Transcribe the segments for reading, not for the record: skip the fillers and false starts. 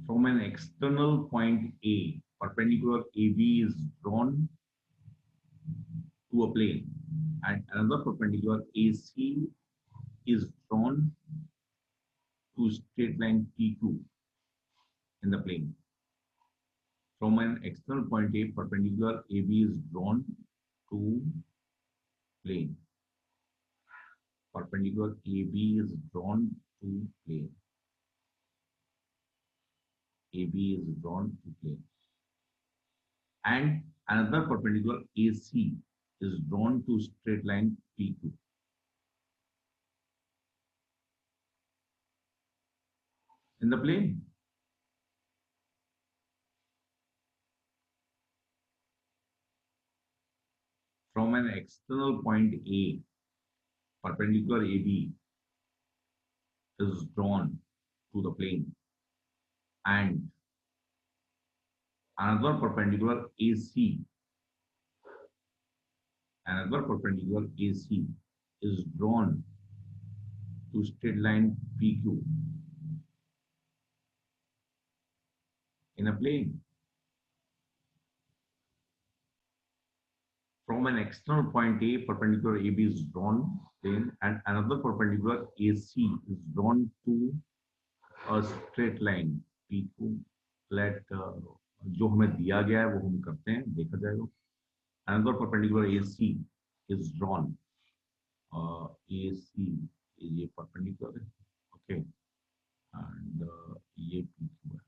From an external point A, perpendicular AB is drawn to a plane, and another perpendicular AC is drawn to straight line PQ in the plane. From an external point A, perpendicular AB is drawn to plane. Perpendicular AB is drawn to plane. AB is drawn to plane. And another perpendicular AC is drawn to straight line PQ. In the plane. From an external point A, perpendicular AB is drawn to the plane, and another perpendicular AC is drawn to straight line PQ in a plane. From an external point A, perpendicular AB is drawn plane, and another perpendicular AC is drawn to a straight line PQ. Let जो हमें दिया गया है वो हम करते हैं, देखा जाएगा. Another perpendicular AC is drawn. AC ये perpendicular है, okay, and ये PQ है.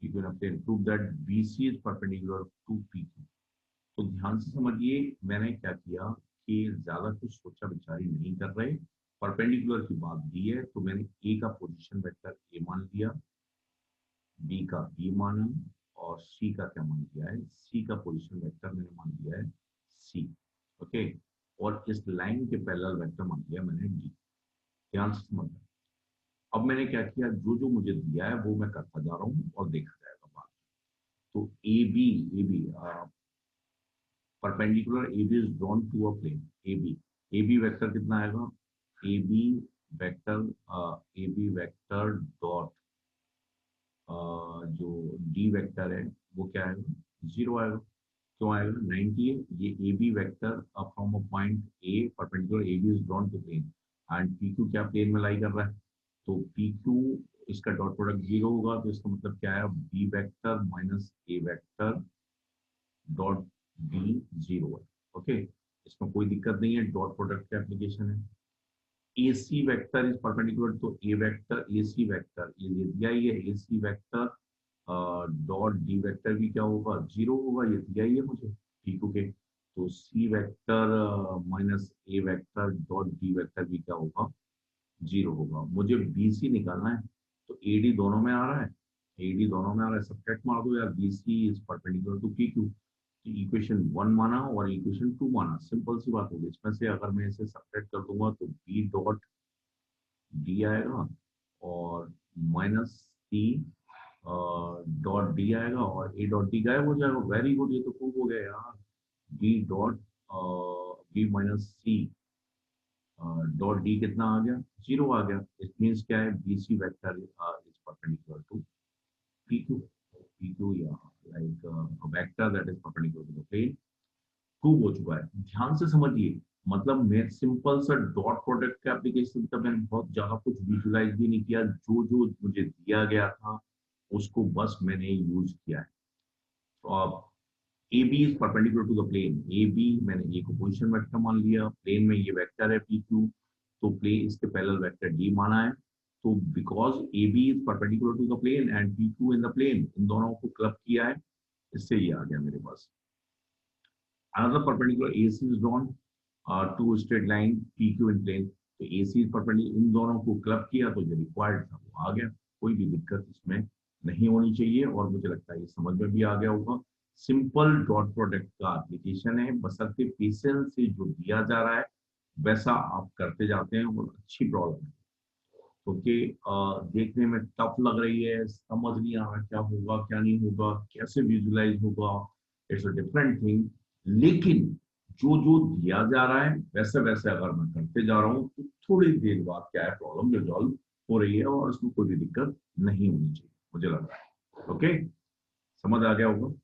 You can obtain prove that BC is perpendicular to PQ. तो ध्यान से समझिए मैंने क्या किया कि ज्यादा कुछ सोचा विचारी नहीं कर रहे. परपेंडिकुलर की बात दी है तो मैंने ए का पोजीशन वेक्टर ए मान लिया, बी का बी माना, और सी का क्या मान लिया है, सी का पोजीशन वेक्टर मैंने मान लिया है सी. ओके, और इस लाइन के पैरेलल वेक्टर मान लिया मैंने डी. ध्यान से समझना. अब मैंने क्या किया, जो जो मुझे दिया है वो मैं करता जा रहा हूँ और देखा जाएगा बात. तो A B perpendicular AB is drawn to a plane AB vector कितना आएगा, AB वेक्टर डॉट जो D वेक्टर है वो क्या आएगा, 0 आएगा. क्यों आएगा, 90 है. ये AB vector from a point A, perpendicular AB is drawn to plane and PQ क्या प्लेन में लाई कर रहा है, तो PQ इसका डॉट प्रोडक्ट 0 होगा. तो इसका मतलब क्या है, B vector minus A vector dot B 0 है. ओके, इसमें कोई दिक्कत नहीं है, डॉट प्रोडक्ट का एप्लीकेशन है. AC वेक्टर इज परपेंडिकुलर, तो A वेक्टर AC वेक्टर ये दिया ही है, AC vector dot D vector भी क्या होगा, 0 होगा. ये दिया ही है मुझे PQ के. तो C vector minus A vector dot D vector भी क्या होगा, 0 होगा. मुझे BC निकालना है, तो AD दोनों में आ रहा है, AD दोनों में आ रहा है, सब्ट्रैक्ट मार दो यार. BC is perpendicular to PQ. Equation 1 माना और इक्वेशन 2 माना, सिंपल सी बात होगी. इसमें से अगर मैं इसे सब्ट्रैक्ट कर दूंगा तो बी डॉट डी आएगा और माइनस सी डॉट डी आएगा और ए डॉट डी गायब हो जाएगा. वेरी गुड, ये तो प्रूव हो गया यार. B dot B minus C dot D कितना आ गया, 0 आ गया. इट मीन्स क्या है, B C vector is perpendicular to PQ या like a vector that is perpendicular to the plane. Prove हो चुका है. ध्यान से समझिए, मतलब मैं सिंपल सा डॉट प्रोडक्ट का एप्लीकेशन का मैंने बहुत ज्यादा कुछ विजुलाइज भी नहीं किया. जो जो मुझे दिया गया था उसको बस मैंने यूज किया है. तो अब AB is perpendicular to the plane. AB मैंने ए को पोजीशन वेक्टर मान लिया, प्लेन में ये वेक्टर है PQ, तो प्लेन इसके पैरेलल वेक्टर D माना है. तो because AB is perpendicular to the plane and PQ in the plane, इन दोनों को क्लब किया है, इससे ये आ गया मेरे पास. Another perpendicular AC is drawn to a straight line PQ in plane. तो AC is perpendicular, इन दोनों को क्लब किया तो जो रिक्वायर्ड था वो आ गया. कोई भी दिक्कत इसमें नहीं होनी चाहिए और मुझे लगता है ये समझ में भी आ गया होगा. सिंपल डॉट प्रोडक्ट का एप्लीकेशन है, बशर्ते पेशेंस से जो दिया जा रहा है वैसा आप करते जाते हैं और अच्छी प्रॉब्लम है. क्योंकि देखने में टफ लग रही है, समझ नहीं आ रहा क्या होगा क्या नहीं होगा, कैसे विजुलाइज होगा, इट्स अ डिफरेंट थिंग. लेकिन जो जो दिया जा रहा है वैसे वैसे अगर मैं करते जा रहा हूँ तो थोड़ी देर बाद क्या है, प्रॉब्लम रिजॉल्व हो रही है और उसमें कोई भी दिक्कत नहीं होनी चाहिए, मुझे लग रहा है। ओके, समझ आ गया होगा।